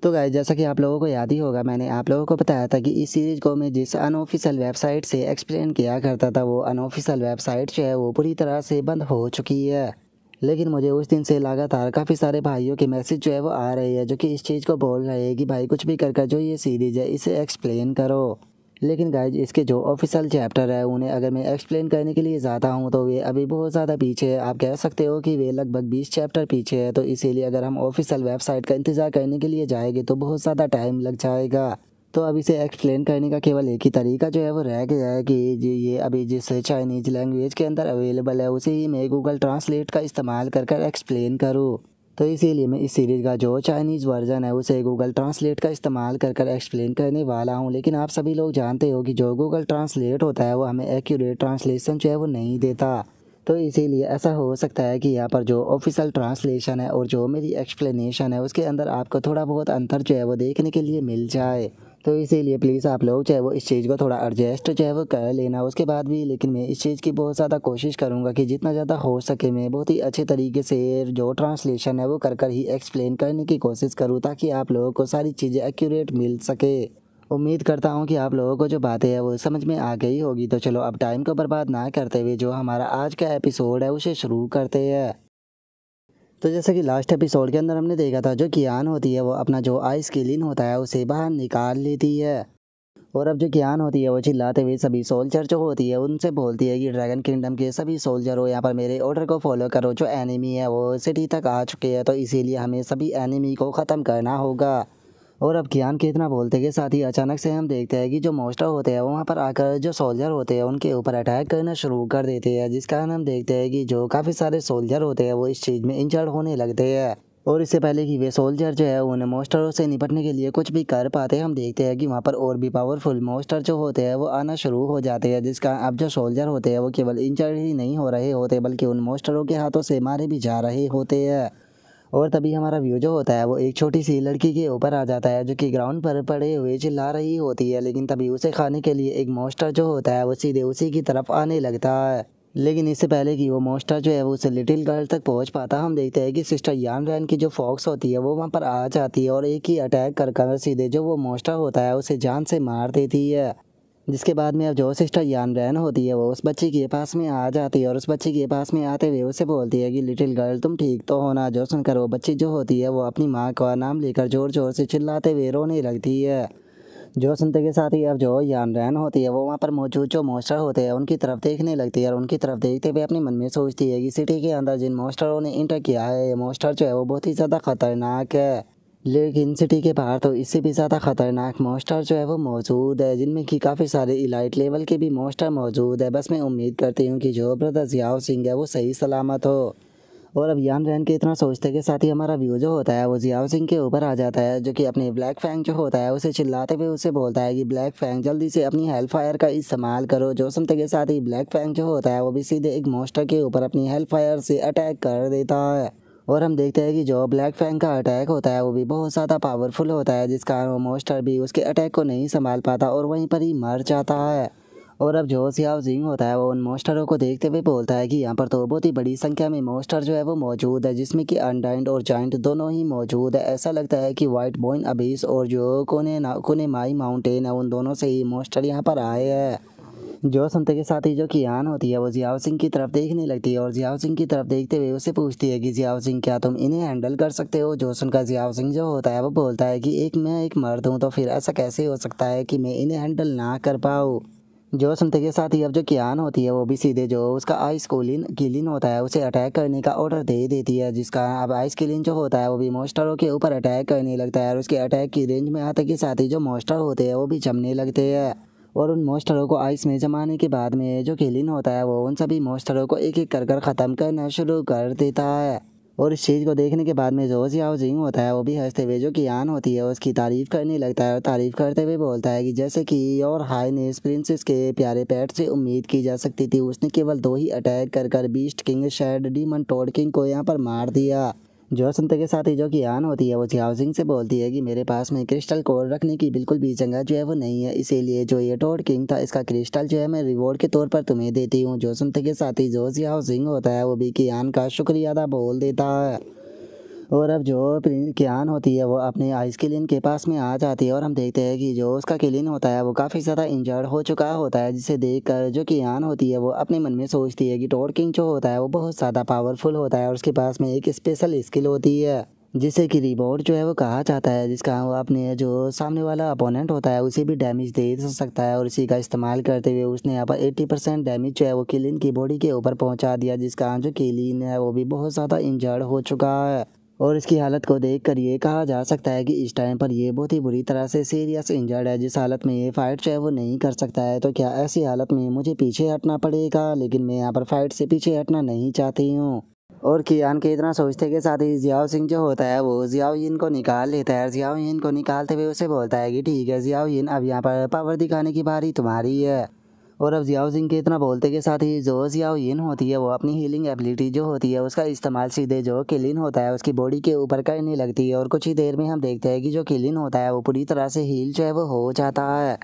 तो गाइस जैसा कि आप लोगों को याद ही होगा, मैंने आप लोगों को बताया था कि इस सीरीज़ को मैं जिस अनऑफिशियल वेबसाइट से एक्सप्लेन किया करता था, वो अनऑफिशियल वेबसाइट जो है वो पूरी तरह से बंद हो चुकी है। लेकिन मुझे उस दिन से लगातार काफ़ी सारे भाइयों के मैसेज जो है वो आ रहे हैं, जो कि इस चीज़ को बोल रहे हैं कि भाई कुछ भी कर जो ये सीरीज़ है इसे एक्सप्लेन करो। लेकिन गाइज इसके जो ऑफिशियल चैप्टर है उन्हें अगर मैं एक्सप्लेन करने के लिए जाता हूँ तो वे अभी बहुत ज़्यादा पीछे है। आप कह सकते हो कि वे लगभग 20 चैप्टर पीछे है। तो इसीलिए अगर हम ऑफिशियल वेबसाइट का इंतज़ार करने के लिए जाएंगे तो बहुत ज़्यादा टाइम लग जाएगा। तो अब इसे एक्सप्लेन करने का केवल एक ही तरीका जो है वो रह गया है कि ये अभी जिस चाइनीज़ लैंग्वेज के अंदर अवेलेबल है उसे ही मैं गूगल ट्रांसलेट का इस्तेमाल कर एक्सप्लेन करूँ। तो इसीलिए मैं इस सीरीज़ का जो चाइनीज़ वर्जन है उसे गूगल ट्रांसलेट का इस्तेमाल कर एक्सप्लेन करने वाला हूँ। लेकिन आप सभी लोग जानते हो कि जो गूगल ट्रांसलेट होता है वो हमें एक्यूरेट ट्रांसलेशन जो है वो नहीं देता। तो इसीलिए ऐसा हो सकता है कि यहाँ पर जो ऑफिशियल ट्रांसलेशन है और जो मेरी एक्सप्लेनेशन है उसके अंदर आपको थोड़ा बहुत अंतर जो है वो देखने के लिए मिल जाए। तो इसीलिए प्लीज़ आप लोग चाहे वो इस चीज़ को थोड़ा एडजस्ट जो है वो कर लेना उसके बाद भी। लेकिन मैं इस चीज़ की बहुत ज़्यादा कोशिश करूँगा कि जितना ज़्यादा हो सके मैं बहुत ही अच्छे तरीके से जो ट्रांसलेशन है वो कर ही एक्सप्लेन करने की कोशिश करूँ, ताकि आप लोगों को सारी चीज़ें एक्यूरेट मिल सके। उम्मीद करता हूँ कि आप लोगों को जो बातें हैं वो समझ में आ गई होगी। तो चलो अब टाइम को बर्बाद ना करते हुए जो हमारा आज का एपिसोड है उसे शुरू करते हैं। तो जैसे कि लास्ट एपिसोड के अंदर हमने देखा था, जो कियान होती है वो अपना जो आइस क्लीन होता है उसे बाहर निकाल लेती है। और अब जो कियान होती है वो चिल्लाते हुए सभी सोल्जर जो होती है उनसे बोलती है कि ड्रैगन किंगडम के सभी सोल्जर हो यहाँ पर मेरे ऑर्डर को फॉलो करो। जो एनिमी है वो सिटी तक आ चुके हैं, तो इसीलिए हमें सभी एनिमी को ख़त्म करना होगा। और अब कियान के इतना बोलते के साथ ही अचानक से हम देखते हैं कि जो मॉन्स्टर होते हैं वो वहाँ पर आकर जो सोल्जर होते हैं उनके ऊपर अटैक करना शुरू कर देते हैं, जिस कारण हम देखते हैं कि जो काफ़ी सारे सोल्जर होते हैं वो इस चीज़ में इंजर्ड होने लगते हैं। और इससे पहले कि वे सोल्जर जो है उन मॉन्स्टरों से निपटने के लिए कुछ भी कर पाते, हम देखते हैं कि वहाँ पर और भी पावरफुल मॉन्स्टर जो होते हैं वो आना शुरू हो जाते हैं, जिसका अब जो सोल्जर होते हैं वो केवल इंजर्ड ही नहीं हो रहे होते बल्कि उन मॉन्स्टरों के हाथों से मारे भी जा रहे होते हैं। और तभी हमारा व्यू जो होता है वो एक छोटी सी लड़की के ऊपर आ जाता है, जो कि ग्राउंड पर पड़े हुए चिल्ला रही होती है। लेकिन तभी उसे खाने के लिए एक मॉन्स्टर जो होता है वो सीधे उसी की तरफ आने लगता है। लेकिन इससे पहले कि वो मॉन्स्टर जो है वो उस लिटिल गर्ल तक पहुंच पाता, हम देखते हैं कि सिस्टर यान रैन की जो फॉक्स होती है वो वहाँ पर आ जाती है और एक ही अटैक कर सीधे जो वो मॉन्स्टर होता है उसे जान से मार देती है। जिसके बाद में अब जो सिस्टर यान रैन होती है वो उस बच्ची के पास में आ जाती है और उस बच्ची के पास में आते हुए उसे बोलती है कि लिटिल गर्ल तुम ठीक तो हो ना। जो सुनकर वो बच्ची जो होती है वो अपनी माँ का नाम लेकर जोर जोर से चिल्लाते हुए रोने लगती है। जो सुनते के साथ ही अब जो यान रैन होती है वो वहाँ पर मौजूद जो मॉन्स्टर होते हैं उनकी तरफ देखने लगती है और उनकी तरफ देखते हुए अपने मन में सोचती है कि सिटी के अंदर जिन मॉन्स्टरों ने इंटर किया है ये मॉन्स्टर जो है वो बहुत ही ज़्यादा खतरनाक है। लेकिन सिटी के बाहर तो इससे भी ज़्यादा खतरनाक मॉन्स्टर जो है वो मौजूद है, जिनमें कि काफ़ी सारे इलाइट लेवल के भी मॉन्स्टर मौजूद है। बस मैं उम्मीद करती हूँ कि जो ब्रदर जियाओ सिंह है वो सही सलामत हो। और अब यान रैन के इतना सोचते के साथ ही हमारा व्यू जो होता है वो जियाओ सिंह के ऊपर आ जाता है, जो कि अपने ब्लैक फैंग जो होता है उसे चिल्लाते हुए उसे बोलता है कि ब्लैक फैंग जल्दी से अपनी हेल फायर का इस्तेमाल करो। जो सुनते के साथ ही ब्लैक फैंग जो होता है वो भी सीधे एक मॉन्स्टर के ऊपर अपनी हेल फायर से अटैक कर देता है। और हम देखते हैं कि जो ब्लैक फैंग का अटैक होता है वो भी बहुत ज़्यादा पावरफुल होता है, जिस कारण वो मॉन्स्टर भी उसके अटैक को नहीं संभाल पाता और वहीं पर ही मर जाता है। और अब जो सियाओ जिंग होता है वो उन मॉन्स्टरों को देखते हुए बोलता है कि यहाँ पर तो बहुत ही बड़ी संख्या में मॉन्स्टर जो है वो मौजूद है, जिसमें कि अनडाइंड और जाइंट दोनों ही मौजूद है। ऐसा लगता है कि वाइट बोइन अबीस और जो कोने माई माउंटेन है उन दोनों से ही मॉन्स्टर यहाँ पर आए हैं। जो सुनते के साथ ही जो कियान होती है वो जियाओ सिंह की तरफ देखने लगती है और जियाओ सिंह की तरफ देखते हुए उसे पूछती है कि जियाओ सिंह क्या तुम इन्हें हैंडल कर सकते हो। जो सुनकर जियाओ सिंह जो होता है वो बोलता है कि मैं एक मर्द हूँ, तो फिर ऐसा कैसे हो सकता है कि मैं इन्हें हैंडल ना कर पाऊँ। जो सुनते के साथ ही अब जो कियान होती है वो भी सीधे जो उसका आइस किलिन होता है उसे अटैक करने का ऑर्डर दे देती है, जिसका अब आइस किलिन जो होता है वो भी मॉन्स्टरों के ऊपर अटैक करने लगता है और उसके अटैक की रेंज में आते के साथ ही जो मॉन्स्टर होते हैं वो भी जमने लगते हैं। और उन मॉन्स्टरों को आइस में जमाने के बाद में जो किलिन होता है वो उन सभी मॉन्स्टरों को एक एक कर ख़त्म करना शुरू कर देता है। और इस चीज़ को देखने के बाद में जो जियाओ जिंग होता है वो भी हंसते हुए जो कियान होती है उसकी तारीफ़ करने लगता है और तारीफ़ करते हुए बोलता है कि जैसे कि और हाईनेस प्रिंसेस के प्यारे पेट से उम्मीद की जा सकती थी, उसने केवल 2 ही अटैक कर beast king shade demon toad king को यहाँ पर मार दिया। जो सुनते के साथ ही जो कियान होती है वो जियाओ जिंग से बोलती है कि मेरे पास में क्रिस्टल कोर रखने की बिल्कुल भी जगह जो है वो नहीं है, इसीलिए जो ये टोड किंग था इसका क्रिस्टल जो है मैं रिवॉर्ड के तौर पर तुम्हें देती हूँ। जो सुनते के साथ ही जो जियाओ जिंग होता है वो भी कियान का शुक्रिया अदा बोल देता है। और अब जो कियान होती है वो अपने आइस किलिन के पास में आ जाती है और हम देखते हैं कि जो उसका किलिन होता है वो काफ़ी ज़्यादा इंजर्ड हो चुका होता है, जिसे देखकर जो कियान होती है वो अपने मन में सोचती है कि टोड किंग जो होता है वो बहुत ज़्यादा पावरफुल होता है और उसके पास में एक स्पेशल स्किल होती है जिसे कि रिबोट जो है वो कहा जाता है, जिसका वो अपने जो सामने वाला अपोनेंट होता है उसे भी डैमेज दे सकता है। और इसी का इस्तेमाल करते हुए उसने यहाँ पर 80% डैमेज जो है वो किलिन की बॉडी के ऊपर पहुंचा दिया, जिसका जो किलिन है वो भी बहुत ज़्यादा इंजर्ड हो चुका है। और इसकी हालत को देखकर ये कहा जा सकता है कि इस टाइम पर ये बहुत ही बुरी तरह से सीरियस इंजर्ड है, जिस हालत में ये फाइट जो है वो नहीं कर सकता है। तो क्या ऐसी हालत में मुझे पीछे हटना पड़ेगा? लेकिन मैं यहाँ पर फाइट से पीछे हटना नहीं चाहती हूँ। और कियान के इतना सोचते के साथ ही जियाओ सिंह जो होता है वो जियाओ यिन को निकाल लेता है। जियाओ यिन को निकालते हुए उसे बोलता है कि ठीक है जियाओ यिन, अब यहाँ पर पावर दिखाने की बारी तुम्हारी है। और अब जियाओ सिंह के इतना बोलते के साथ ही जो जियाओ यिन होती है वो अपनी हीलिंग एबिलिटी जो होती है उसका इस्तेमाल सीधे जो किलिन होता है उसकी बॉडी के ऊपर करने लगती है। और कुछ ही देर में हम देखते हैं कि जो किलिन होता है वो पूरी तरह से हील जो है वो हो जाता है।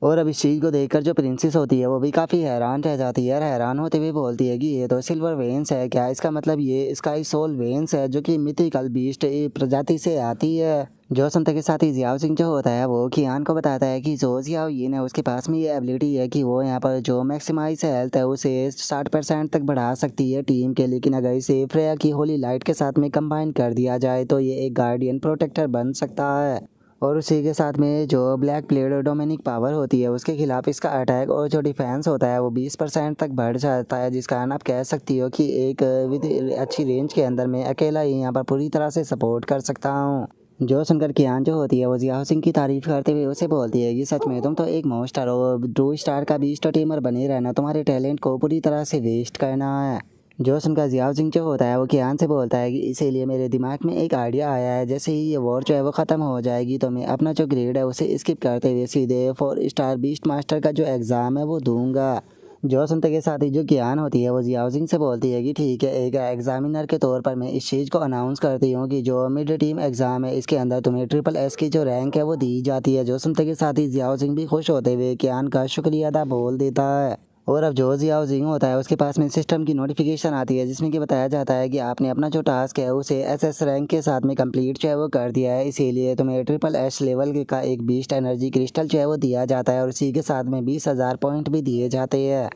और अब इस चीज़ को देखकर जो प्रिंसेस होती है वो भी काफ़ी हैरान रह जाती है और हैरान होते हुए बोलती है कि ये तो सिल्वर वेन्स है, क्या इसका मतलब ये स्काई सोल वेन्स है जो कि मिथिकल बीस्ट प्रजाति से आती है। जो सुनते के साथ ही जियाओ सिंह जो होता है वो कियान को बताता है कि जो जियाओ यिन है उसके पास में ये एबिलिटी है कि वो यहाँ पर जो मैक्सिमाइज हेल्थ है उसे 60% तक बढ़ा सकती है टीम के, लेकिन अगर इसे फ्रेया की होली लाइट के साथ में कंबाइन कर दिया जाए तो ये एक गार्डियन प्रोटेक्टर बन सकता है। और उसी के साथ में जो ब्लैक प्लेड डोमिनिक पावर होती है उसके खिलाफ इसका अटैक और जो डिफेंस होता है वो 20% तक बढ़ जाता है, जिस कारण आप कह सकती हो कि एक विद अच्छी रेंज के अंदर मैं अकेला ही यहाँ पर पूरी तरह से सपोर्ट कर सकता हूँ। जो सुनकर कियान जो होती है वो जियाओ सिंह की तारीफ करते हुए उसे बोलती है कि सच में तुम तो एक मॉन्स्टर हो, 2 स्टार का बीस्ट टीमर बने रहना, तुम्हारे टैलेंट को पूरी तरह से वेस्ट करना है। जो सुनकर जियाओ सिंह जो होता है वो कियान से बोलता है कि इसीलिए मेरे दिमाग में एक आइडिया आया है, जैसे ही ये वॉर जो है वो ख़त्म हो जाएगी तो मैं अपना जो ग्रेड है उसे स्किप करते हुए सीधे 4 स्टार बीस्ट मास्टर का जो एग्ज़ाम है वो दूंगा। जो सुनते के साथ ही जो कियान होती है वो जियाओ सिंह से बोलती है कि ठीक है, एक एग्जामिनर के तौर पर मैं इस चीज़ को अनाउंस करती हूँ कि जो मिड टीम एग्ज़ाम है इसके अंदर तुम्हें SSS की जो रैंक है वो दी जाती है। जो सुनते के साथ ही जियाओ सिंह भी खुश होते हुए कियान का शुक्रिया अदा बोल देता है। और अब जो जियाओ जिंग होता है उसके पास में सिस्टम की नोटिफिकेशन आती है जिसमें कि बताया जाता है कि आपने अपना जो टास्क है उसे SS रैंक के साथ में कंप्लीट जो है वो कर दिया है, इसीलिए तुम्हें SSS लेवल का एक बीस्ट एनर्जी क्रिस्टल जो है वो दिया जाता है और इसी के साथ में 20,000 पॉइंट भी दिए जाते हैं।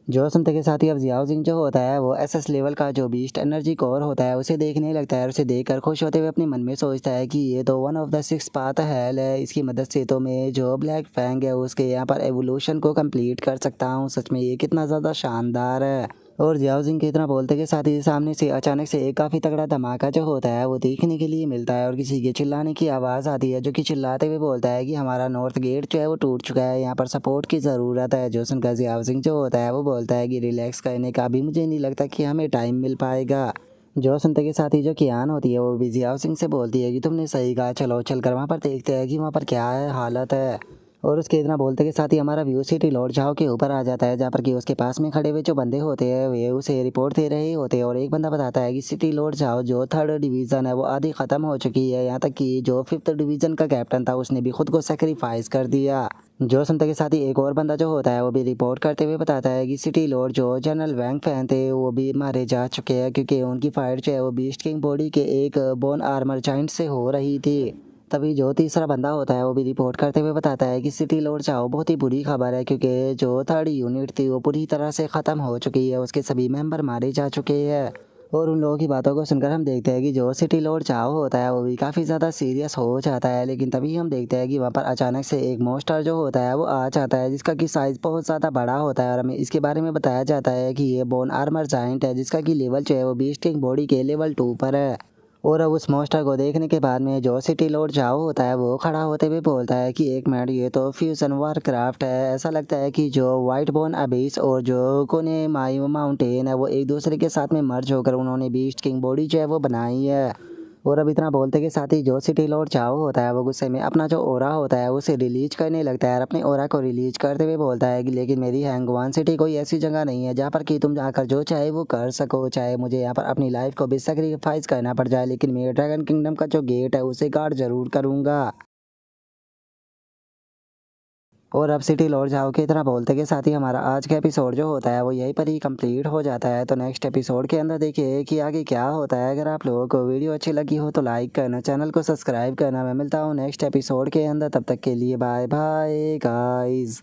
जो सुनते के साथ ही अब जियाओ जिंग जो होता है वो SS लेवल का जो बीस्ट एनर्जी कोर होता है उसे देखने लगता है और उसे देखकर खुश होते हुए अपने मन में सोचता है कि ये तो one of the 6 path hello है, इसकी मदद से तो मैं जो ब्लैक फैंग है उसके यहाँ पर एवोल्यूशन को कंप्लीट कर सकता हूँ। सच में ये कितना ज़्यादा शानदार है। और जियाओ जिंग के इतना बोलते के साथ ही सामने से अचानक से एक काफ़ी तगड़ा धमाका जो होता है वो देखने के लिए मिलता है और किसी के चिल्लाने की आवाज़ आती है जो कि चिल्लाते हुए बोलता है कि हमारा नॉर्थ गेट जो है वो टूट चुका है, यहाँ पर सपोर्ट की ज़रूरत है। जो सुनकर जियाओ जिंग जो होता है वो बोलता है कि रिलैक्स करने का भी मुझे नहीं लगता कि हमें टाइम मिल पाएगा। जो सुनते के साथ ही जो कियान होती है वो भी जियाओ सिंह से बोलती है कि तुमने सही कहा, चलो चलकर वहाँ पर देखते हैं कि वहाँ पर क्या है हालत है। और उसके इतना बोलते के साथ ही हमारा व्यू सिटी लॉर्ड झाओ के ऊपर आ जाता है, जहाँ पर कि उसके पास में खड़े हुए जो बंदे होते हैं वे उसे रिपोर्ट दे रहे होते हैं और एक बंदा बताता है कि सिटी लॉर्ड झाओ जो 3rd डिवीज़न है वो आधी ख़त्म हो चुकी है, यहाँ तक कि जो 5th डिवीज़न का कैप्टन था उसने भी खुद को सेक्रीफाइस कर दिया। जो सुनते के साथ ही एक और बंदा जो होता है वो भी रिपोर्ट करते हुए बताता है कि सिटी लॉर्ड जो जनरल वैंग फैन थे वो भी मारे जा चुके हैं, क्योंकि उनकी फाइट जो है वो बीस्ट किंग बॉडी के एक बोन आर्मर जाइंट से हो रही थी। तभी जो तीसरा बंदा होता है वो भी रिपोर्ट करते हुए बताता है कि सिटी लॉर्ड चाओ बहुत ही बुरी खबर है, क्योंकि जो 3rd यूनिट थी वो पूरी तरह से ख़त्म हो चुकी है, उसके सभी मेंबर मारे जा चुके हैं। और उन लोगों की बातों को सुनकर हम देखते हैं कि जो सिटी लॉर्ड चाओ होता है वो भी काफ़ी ज़्यादा सीरियस हो जाता है, लेकिन तभी हम देखते हैं कि वहाँ पर अचानक से एक मॉन्स्टर जो होता है वो आ जाता है जिसका कि साइज़ बहुत ज़्यादा बड़ा होता है और हमें इसके बारे में बताया जाता है कि ये बोन आर्मर जाइंट है, जिसका कि लेवल जो है वो बीस्ट किंग बॉडी के लेवल 2 पर है। और अब उस मॉन्स्टर को देखने के बाद में जो सिटी लॉर्ड जाओ होता है वो खड़ा होते हुए बोलता है कि एक मिनट, ये तो फ्यूजन वारक्राफ्ट है। ऐसा लगता है कि जो वाइट बोन अबीस और जो कोने माई माउंटेन है वो एक दूसरे के साथ में मर्ज होकर उन्होंने बीस्ट किंग बॉडी जो है वो बनाई है। और अब इतना बोलते के साथ ही जो सिटी लॉर्ड चाओ होता है वो गुस्से में अपना जो ओरा होता है उसे रिलीज करने लगता है और अपने ओरा को रिलीज करते हुए बोलता है कि लेकिन मेरी हैंगवान सिटी कोई ऐसी जगह नहीं है जहाँ पर कि तुम जाकर जो चाहे वो कर सको, चाहे मुझे यहाँ पर अपनी लाइफ को भी सेक्रीफाइस करना पड़ जाए, लेकिन मैं ड्रैगन किंगडम का जो गेट है उसे गार्ड जरूर करूँगा। और अब सिटी लॉर्ड जाओ की तरह बोलते के साथ ही हमारा आज का एपिसोड जो होता है वो यहीं पर ही कंप्लीट हो जाता है। तो नेक्स्ट एपिसोड के अंदर देखिए कि आगे क्या होता है। अगर आप लोगों को वीडियो अच्छी लगी हो तो लाइक करना, चैनल को सब्सक्राइब करना। मैं मिलता हूँ नेक्स्ट एपिसोड के अंदर, तब तक के लिए बाय बाय गाइज।